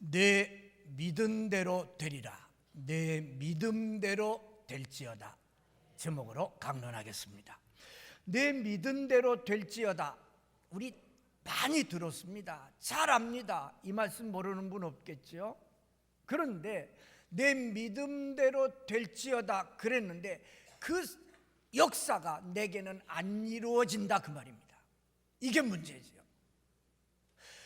내 믿음대로 되리라. 내 믿음대로 될지어다. 제목으로 강론하겠습니다. 내 믿음대로 될지어다. 우리 많이 들었습니다. 잘 압니다. 이 말씀 모르는 분 없겠죠? 그런데 내 믿음대로 될지어다 그랬는데 그 역사가 내게는 안 이루어진다 그 말입니다. 이게 문제죠.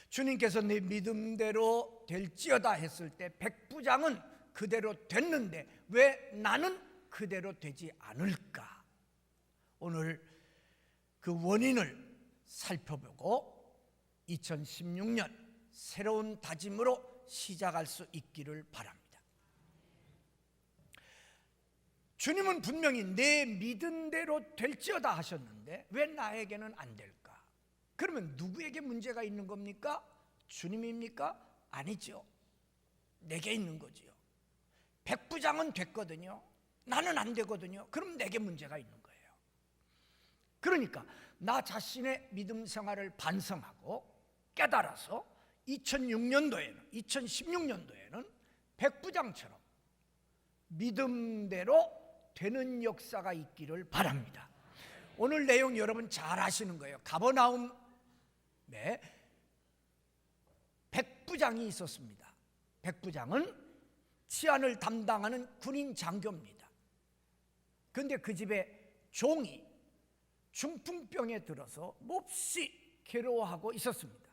주님께서 내 믿음대로 될지어다 했을 때 백부장은 그대로 됐는데 왜 나는 그대로 되지 않을까? 오늘 그 원인을 살펴보고 2016년 새로운 다짐으로 시작할 수 있기를 바랍니다. 주님은 분명히 내 믿음대로 될지어다 하셨는데 왜 나에게는 안 될까? 그러면 누구에게 문제가 있는 겁니까? 주님입니까? 아니죠. 내게 있는 거지요. 백부장은 됐거든요. 나는 안 되거든요. 그럼 내게 문제가 있는 거예요. 그러니까 나 자신의 믿음 생활을 반성하고 깨달아서 2016년도에는 백부장처럼 믿음대로 되는 역사가 있기를 바랍니다. 오늘 내용 여러분 잘 아시는 거예요. 가버나움에 백부장이 있었습니다. 백부장은 치안을 담당하는 군인 장교입니다. 그런데 그 집에 종이 중풍병에 들어서 몹시 괴로워하고 있었습니다.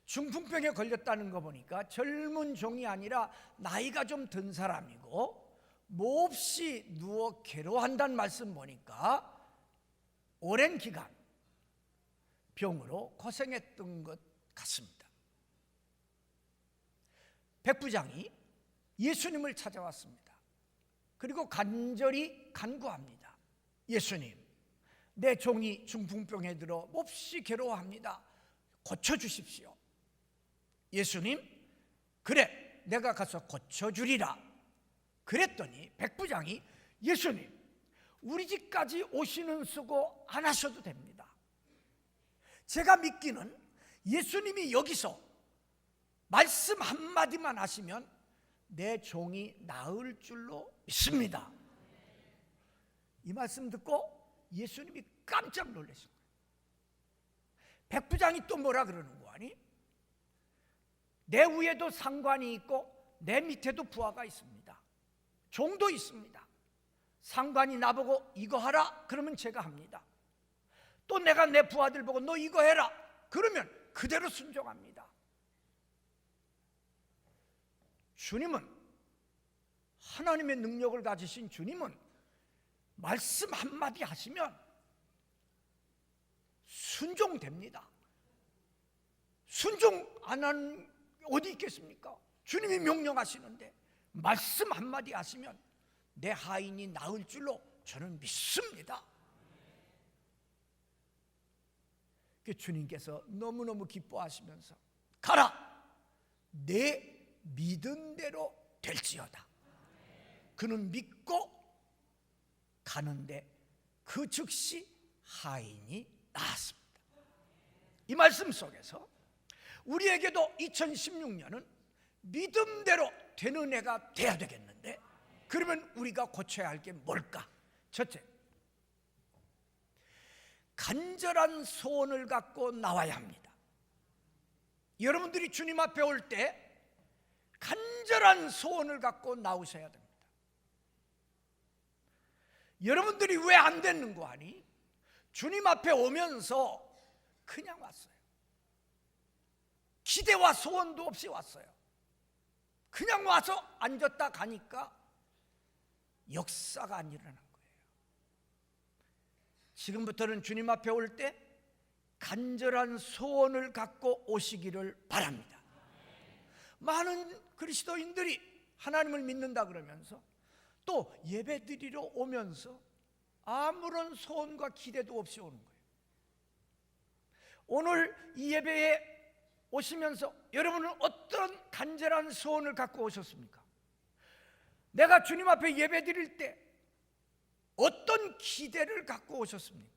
중풍병에 걸렸다는 거 보니까 젊은 종이 아니라 나이가 좀 든 사람이고 몹시 누워 괴로워한다는 말씀 보니까 오랜 기간 병으로 고생했던 것 같습니다. 백부장이 예수님을 찾아왔습니다. 그리고 간절히 간구합니다. 예수님, 내 종이 중풍병에 들어 몹시 괴로워합니다. 고쳐주십시오. 예수님, 그래, 내가 가서 고쳐주리라. 그랬더니 백부장이 예수님, 우리 집까지 오시는 수고 안 하셔도 됩니다. 제가 믿기는 예수님이 여기서 말씀 한마디만 하시면 내 종이 나을 줄로 믿습니다. 이 말씀 듣고 예수님이 깜짝 놀라신 거예요. 백부장이 또 뭐라 그러는 거 아니? 내 위에도 상관이 있고 내 밑에도 부하가 있습니다. 종도 있습니다. 상관이 나보고 이거 하라 그러면 제가 합니다. 또 내가 내 부하들 보고 너 이거 해라 그러면 그대로 순종합니다. 주님은, 하나님의 능력을 가지신 주님은 말씀 한마디 하시면 순종됩니다. 순종 안 하는 어디 있겠습니까? 주님이 명령하시는데 말씀 한마디 하시면 내 하인이 나을 줄로 저는 믿습니다. 주님께서 너무너무 기뻐하시면서 가라, 내 믿음대로 될지어다. 그는 믿고 가는데 그 즉시 하인이 나았습니다. 이 말씀 속에서 우리에게도 2016년은 믿음대로 되는 해가 돼야 되겠는데 그러면 우리가 고쳐야 할 게 뭘까? 첫째, 간절한 소원을 갖고 나와야 합니다. 여러분들이 주님 앞에 올 때 간절한 소원을 갖고 나오셔야 됩니다. 여러분들이 왜 안 되는 거 아니? 주님 앞에 오면서 그냥 왔어요. 기대와 소원도 없이 왔어요. 그냥 와서 앉았다 가니까 역사가 안 일어난 거예요. 지금부터는 주님 앞에 올 때 간절한 소원을 갖고 오시기를 바랍니다. 많은 그리스도인들이 하나님을 믿는다 그러면서 또 예배드리러 오면서 아무런 소원과 기대도 없이 오는 거예요. 오늘 이 예배에 오시면서 여러분은 어떤 간절한 소원을 갖고 오셨습니까? 내가 주님 앞에 예배드릴 때 어떤 기대를 갖고 오셨습니까?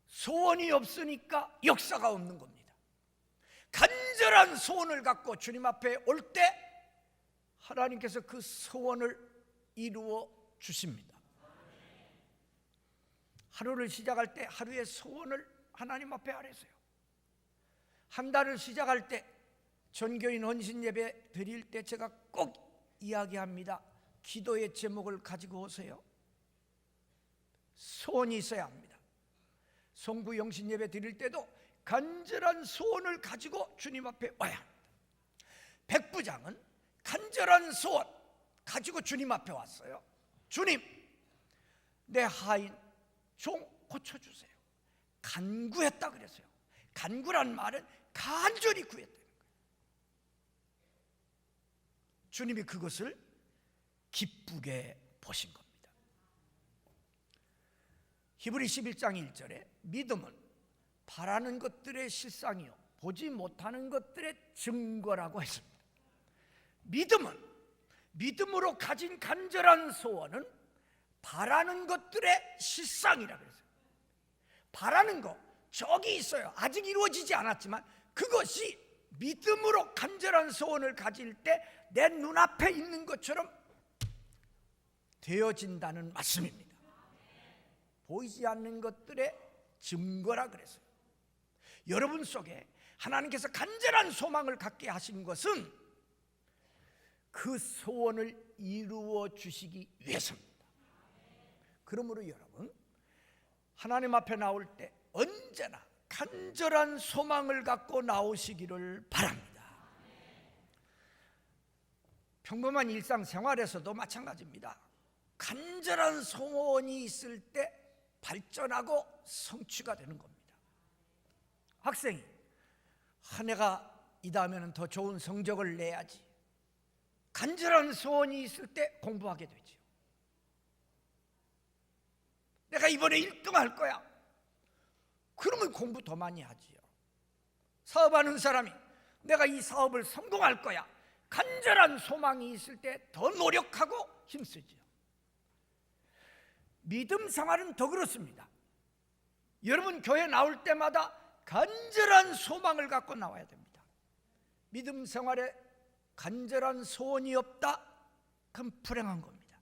소원이 없으니까 역사가 없는 겁니다. 간절한 소원을 갖고 주님 앞에 올 때 하나님께서 그 소원을 이루어 주십니다. 하루를 시작할 때 하루의 소원을 하나님 앞에 아뢰세요. 한 달을 시작할 때 전교인 헌신 예배 드릴 때 제가 꼭 이야기합니다. 기도의 제목을 가지고 오세요. 소원이 있어야 합니다. 송구 영신 예배 드릴 때도 간절한 소원을 가지고 주님 앞에 와야 합니다. 백부장은 간절한 소원 가지고 주님 앞에 왔어요. 주님, 내 하인 종 고쳐주세요. 간구했다 그랬어요. 간구란 말은 간절히 구했다는 거예요. 주님이 그것을 기쁘게 보신 겁니다. 히브리 11장 1절에 믿음은 바라는 것들의 실상이요 보지 못하는 것들의 증거라고 했습니다. 믿음은 믿음으로 가진 간절한 소원은 바라는 것들의 실상이라 그랬어요. 바라는 거 저기 있어요. 아직 이루어지지 않았지만 그것이 믿음으로 간절한 소원을 가질 때 내 눈앞에 있는 것처럼 되어진다는 말씀입니다. 보이지 않는 것들의 증거라 그랬어요. 여러분 속에 하나님께서 간절한 소망을 갖게 하신 것은 그 소원을 이루어 주시기 위해서입니다. 그러므로 여러분, 하나님 앞에 나올 때 언제나 간절한 소망을 갖고 나오시기를 바랍니다. 평범한 일상생활에서도 마찬가지입니다. 간절한 소원이 있을 때 발전하고 성취가 되는 겁니다. 학생이 내가 이 다음에는 더 좋은 성적을 내야지, 간절한 소원이 있을 때 공부하게 되죠. 내가 이번에 1등 할 거야, 그러면 공부 더 많이 하지요. 사업하는 사람이 내가 이 사업을 성공할 거야, 간절한 소망이 있을 때 더 노력하고 힘쓰죠. 믿음 생활은 더 그렇습니다. 여러분 교회 나올 때마다 간절한 소망을 갖고 나와야 됩니다. 믿음 생활에 간절한 소원이 없다? 그럼 불행한 겁니다.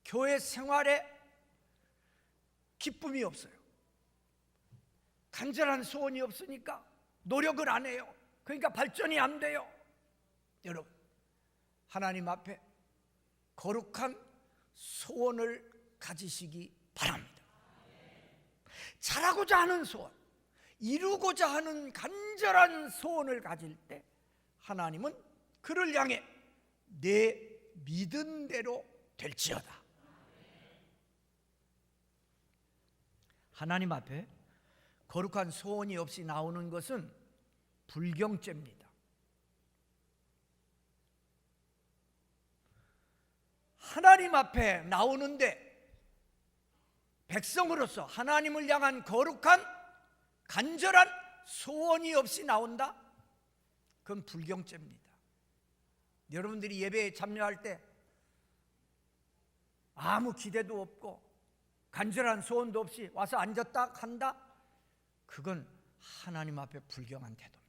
교회 생활에 기쁨이 없어요. 간절한 소원이 없으니까 노력을 안 해요. 그러니까 발전이 안 돼요. 여러분, 하나님 앞에 거룩한 소원을 가지시기 바랍니다. 잘하고자 하는 소원, 이루고자 하는 간절한 소원을 가질 때 하나님은 그를 향해 내 믿은 대로 될지어다. 하나님 앞에 거룩한 소원이 없이 나오는 것은 불경죄입니다. 하나님 앞에 나오는데 백성으로서 하나님을 향한 거룩한 간절한 소원이 없이 나온다? 그건 불경죄입니다. 여러분들이 예배에 참여할 때 아무 기대도 없고 간절한 소원도 없이 와서 앉았다 한다? 그건 하나님 앞에 불경한 태도입니다.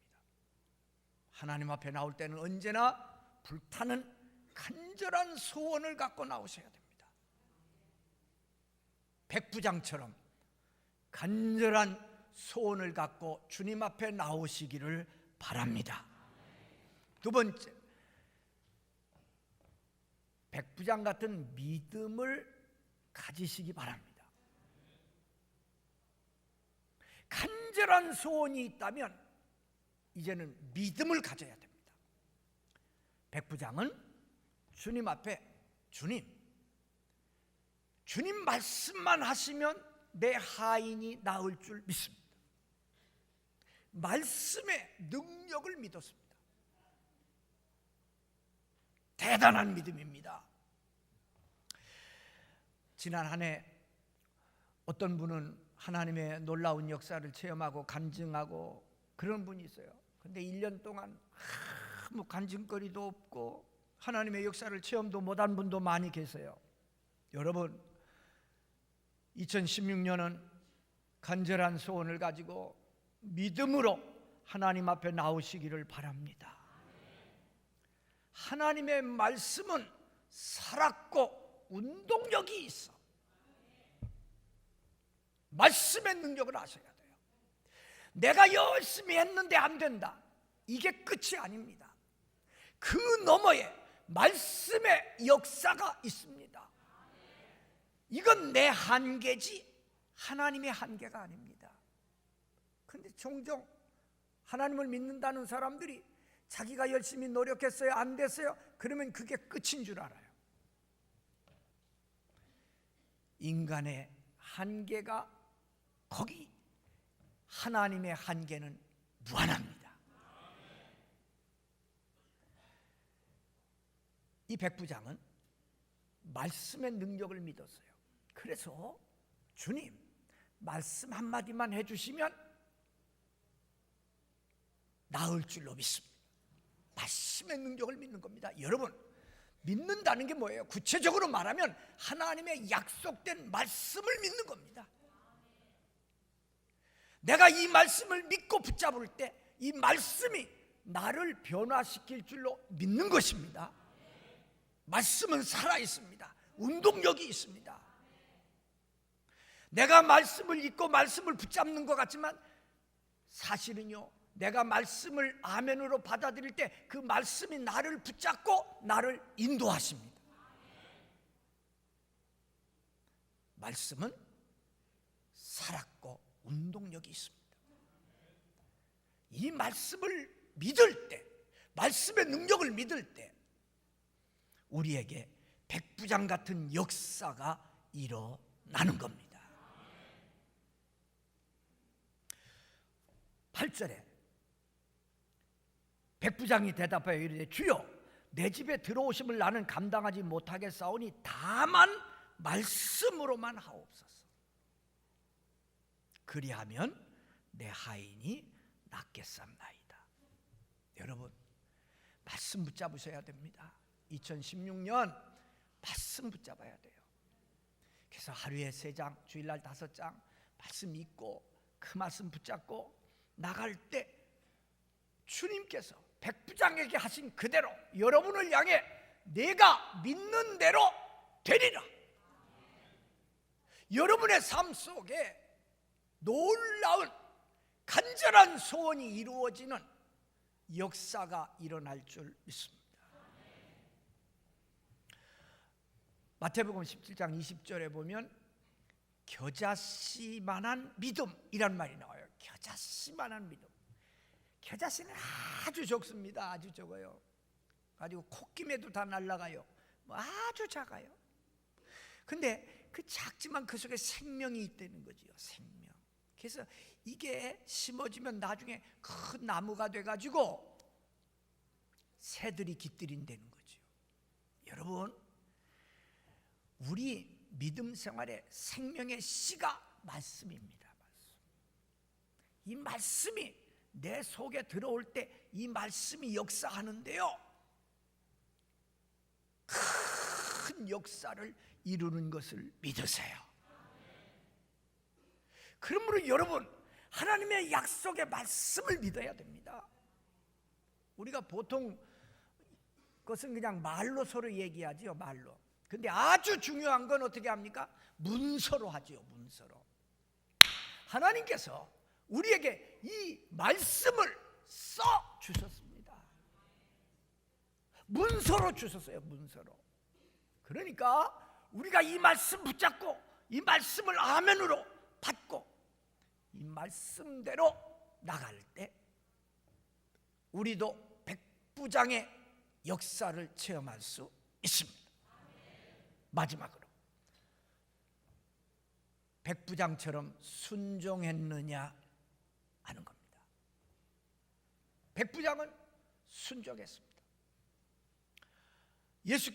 하나님 앞에 나올 때는 언제나 불타는 간절한 소원을 갖고 나오셔야 됩니다. 백부장처럼 간절한 소원을 갖고 주님 앞에 나오시기를 바랍니다. 두 번째, 백부장 같은 믿음을 가지시기 바랍니다. 간절한 소원이 있다면 이제는 믿음을 가져야 됩니다. 백부장은 주님 앞에 주님 말씀만 하시면 내 하인이 나을 줄 믿습니다. 말씀의 능력을 믿었습니다. 대단한 믿음입니다. 지난 한 해 어떤 분은 하나님의 놀라운 역사를 체험하고 간증하고 그런 분이 있어요. 근데 1년 동안 아무 간증거리도 없고 하나님의 역사를 체험도 못한 분도 많이 계세요. 여러분, 2016년은 간절한 소원을 가지고 믿음으로 하나님 앞에 나오시기를 바랍니다. 하나님의 말씀은 살았고 운동력이 있어. 말씀의 능력을 아셔야 돼요. 내가 열심히 했는데 안 된다, 이게 끝이 아닙니다. 그 너머에 말씀의 역사가 있습니다. 이건 내 한계지 하나님의 한계가 아닙니다. 그런데 종종 하나님을 믿는다는 사람들이 자기가 열심히 노력했어요, 안 됐어요, 그러면 그게 끝인 줄 알아요. 인간의 한계가 거기, 하나님의 한계는 무한합니다. 이 백부장은 말씀의 능력을 믿었어요. 그래서 주님, 말씀 한마디만 해주시면 나을 줄로 믿습니다. 말씀의 능력을 믿는 겁니다. 여러분, 믿는다는 게 뭐예요? 구체적으로 말하면 하나님의 약속된 말씀을 믿는 겁니다. 내가 이 말씀을 믿고 붙잡을 때 이 말씀이 나를 변화시킬 줄로 믿는 것입니다. 말씀은 살아있습니다. 운동력이 있습니다. 내가 말씀을 읽고 말씀을 붙잡는 것 같지만 사실은요, 내가 말씀을 아멘으로 받아들일 때 그 말씀이 나를 붙잡고 나를 인도하십니다. 말씀은 살았고 운동력이 있습니다. 이 말씀을 믿을 때, 말씀의 능력을 믿을 때 우리에게 백부장 같은 역사가 일어나는 겁니다. 8절에 백부장이 대답하여 이르되 주여, 내 집에 들어오심을 나는 감당하지 못하겠사오니 다만 말씀으로만 하옵소서. 그리하면 내 하인이 낫겠사옵나이다. 여러분, 말씀 붙잡으셔야 됩니다. 2016년 말씀 붙잡아야 돼요. 그래서 하루에 3장, 주일날 5장 말씀 읽고 그 말씀 붙잡고 나갈 때 주님께서 백부장에게 하신 그대로 여러분을 향해 내가 믿는 대로 되리라. 여러분의 삶 속에 놀라운 간절한 소원이 이루어지는 역사가 일어날 줄 믿습니다. 마태복음 17장 20절에 보면 겨자씨만한 믿음이란 말이 나와요. 겨자씨만한 믿음. 겨자씨는 아주 적습니다. 아주 적어요. 가지고 콧김에도 다 날아가요. 아주 작아요. 근데 그 작지만 그 속에 생명이 있다는 거지요. 생명. 그래서 이게 심어지면 나중에 큰 나무가 돼가지고 새들이 깃들인다는 거죠. 여러분, 우리 믿음 생활의 생명의 씨가 말씀입니다. 말씀. 이 말씀이 내 속에 들어올 때 이 말씀이 역사하는데요, 큰 역사를 이루는 것을 믿으세요. 그러므로 여러분, 하나님의 약속의 말씀을 믿어야 됩니다. 우리가 보통 그것은 그냥 말로 서로 얘기하지요, 말로. 근데 아주 중요한 건 어떻게 합니까? 문서로 하지요, 문서로. 하나님께서 우리에게 이 말씀을 써 주셨습니다. 문서로 주셨어요, 문서로. 그러니까 우리가 이 말씀 붙잡고 이 말씀을 아멘으로 받고 이 말씀대로 나갈 때 우리도 백부장의 역사를 체험할 수 있습니다. 마지막으로, 백부장처럼 순종했느냐 하는 겁니다. 백부장은 순종했습니다. 예수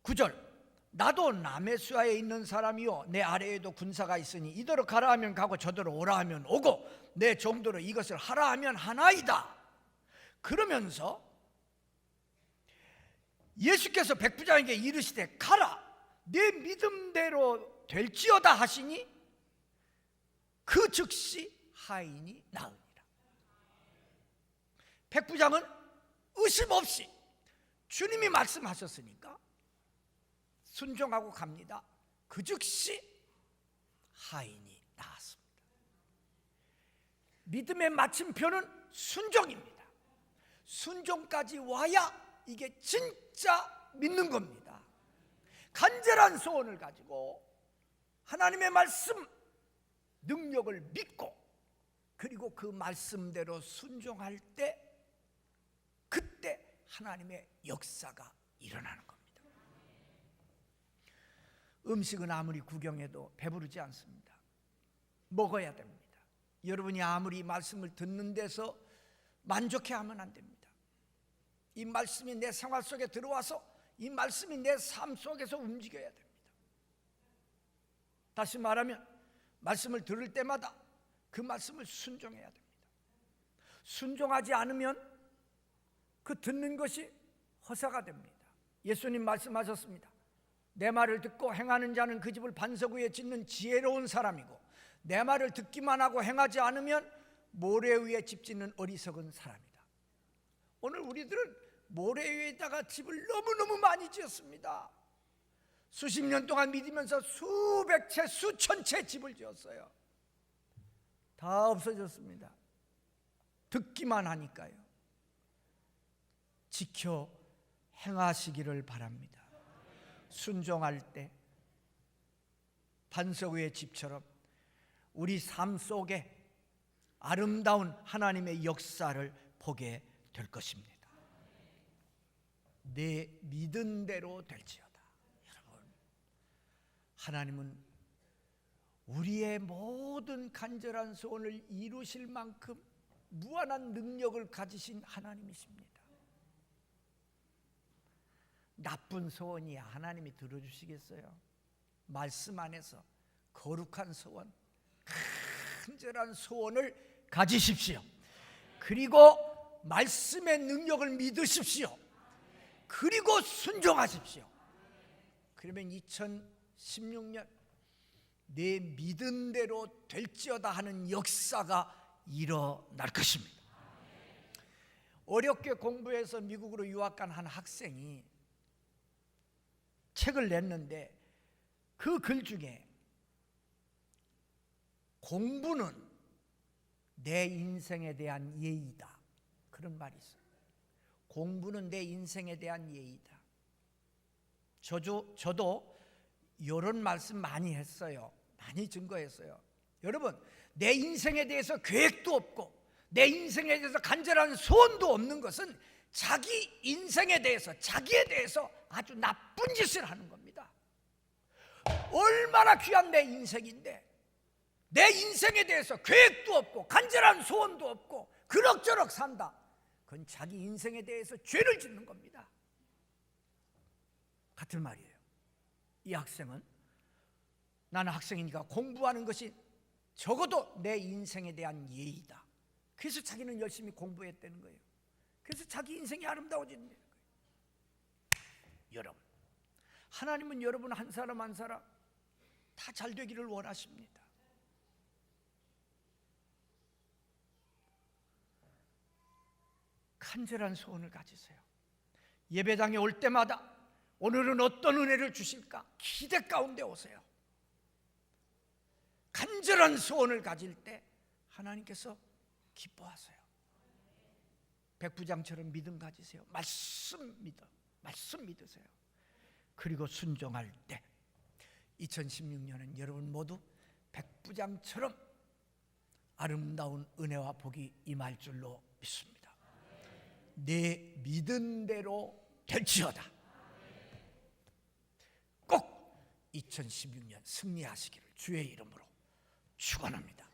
9절, 나도 남의 있는 사람이요 내 아래에도 군사가 있으니 이더러 가라 하면 가고 저더러 오라 하면 오고 내 정도로 이것을 하라 하면 하나이다. 그러면서 예수께서 백부장에게 이르시되 가라, 내 믿음대로 될지어다 하시니 그 즉시 하인이 나으니라. 백부장은 의심 없이 주님이 말씀하셨으니까 순종하고 갑니다. 그 즉시 하인이 나았습니다. 믿음의 마침표는 순종입니다. 순종까지 와야 이게 진짜 믿는 겁니다. 간절한 소원을 가지고 하나님의 말씀 능력을 믿고 그리고 그 말씀대로 순종할 때 그때 하나님의 역사가 일어나는 겁니다. 음식은 아무리 구경해도 배부르지 않습니다. 먹어야 됩니다. 여러분이 아무리 말씀을 듣는 데서 만족해하면 안 됩니다. 이 말씀이 내 생활 속에 들어와서 이 말씀이 내 삶 속에서 움직여야 됩니다. 다시 말하면 말씀을 들을 때마다 그 말씀을 순종해야 됩니다. 순종하지 않으면 그 듣는 것이 허사가 됩니다. 예수님 말씀하셨습니다. 내 말을 듣고 행하는 자는 그 집을 반석 위에 짓는 지혜로운 사람이고 내 말을 듣기만 하고 행하지 않으면 모래 위에 집 짓는 어리석은 사람이다. 오늘 우리들은 모래 위에다가 집을 너무너무 많이 지었습니다. 수십 년 동안 믿으면서 수백 채 수천 채 집을 지었어요. 다 없어졌습니다. 듣기만 하니까요. 지켜 행하시기를 바랍니다. 순종할 때 반석 위의 집처럼 우리 삶 속에 아름다운 하나님의 역사를 보게 될 것입니다. 내 믿은 대로 될지어다. 여러분, 하나님은 우리의 모든 간절한 소원을 이루실 만큼 무한한 능력을 가지신 하나님이십니다. 나쁜 소원이야 하나님이 들어주시겠어요? 말씀 안에서 거룩한 소원, 간절한 소원을 가지십시오. 그리고 말씀의 능력을 믿으십시오. 그리고 순종하십시오. 그러면 2016년 내 믿은 대로 될지어다 하는 역사가 일어날 것입니다. 어렵게 공부해서 미국으로 유학 간 한 학생이 책을 냈는데 그 글 중에 공부는 내 인생에 대한 예의다 그런 말이 있어요. 공부는 내 인생에 대한 예의다. 저도 이런 말씀 많이 했어요. 많이 증거했어요. 여러분, 내 인생에 대해서 계획도 없고 내 인생에 대해서 간절한 소원도 없는 것은 자기 인생에 대해서, 자기에 대해서 아주 나쁜 짓을 하는 겁니다. 얼마나 귀한 내 인생인데 내 인생에 대해서 계획도 없고 간절한 소원도 없고 그럭저럭 산다. 그건 자기 인생에 대해서 죄를 짓는 겁니다. 같은 말이에요. 이 학생은 나는 학생이니까 공부하는 것이 적어도 내 인생에 대한 예의다. 그래서 자기는 열심히 공부했다는 거예요. 그래서 자기 인생이 아름다워지는 거예요. 여러분, 하나님은 여러분 한 사람 한 사람 다 잘 되기를 원하십니다. 간절한 소원을 가지세요. 예배당에 올 때마다 오늘은 어떤 은혜를 주실까 기대 가운데 오세요. 간절한 소원을 가질 때 하나님께서 기뻐하세요. 백부장처럼 믿음 가지세요. 말씀 믿으세요. 그리고 순종할 때 2016년은 여러분 모두 백부장처럼 아름다운 은혜와 복이 임할 줄로 믿습니다. 내 믿은 대로 될지어다. 꼭 2016년 승리하시기를 주의 이름으로 축원합니다.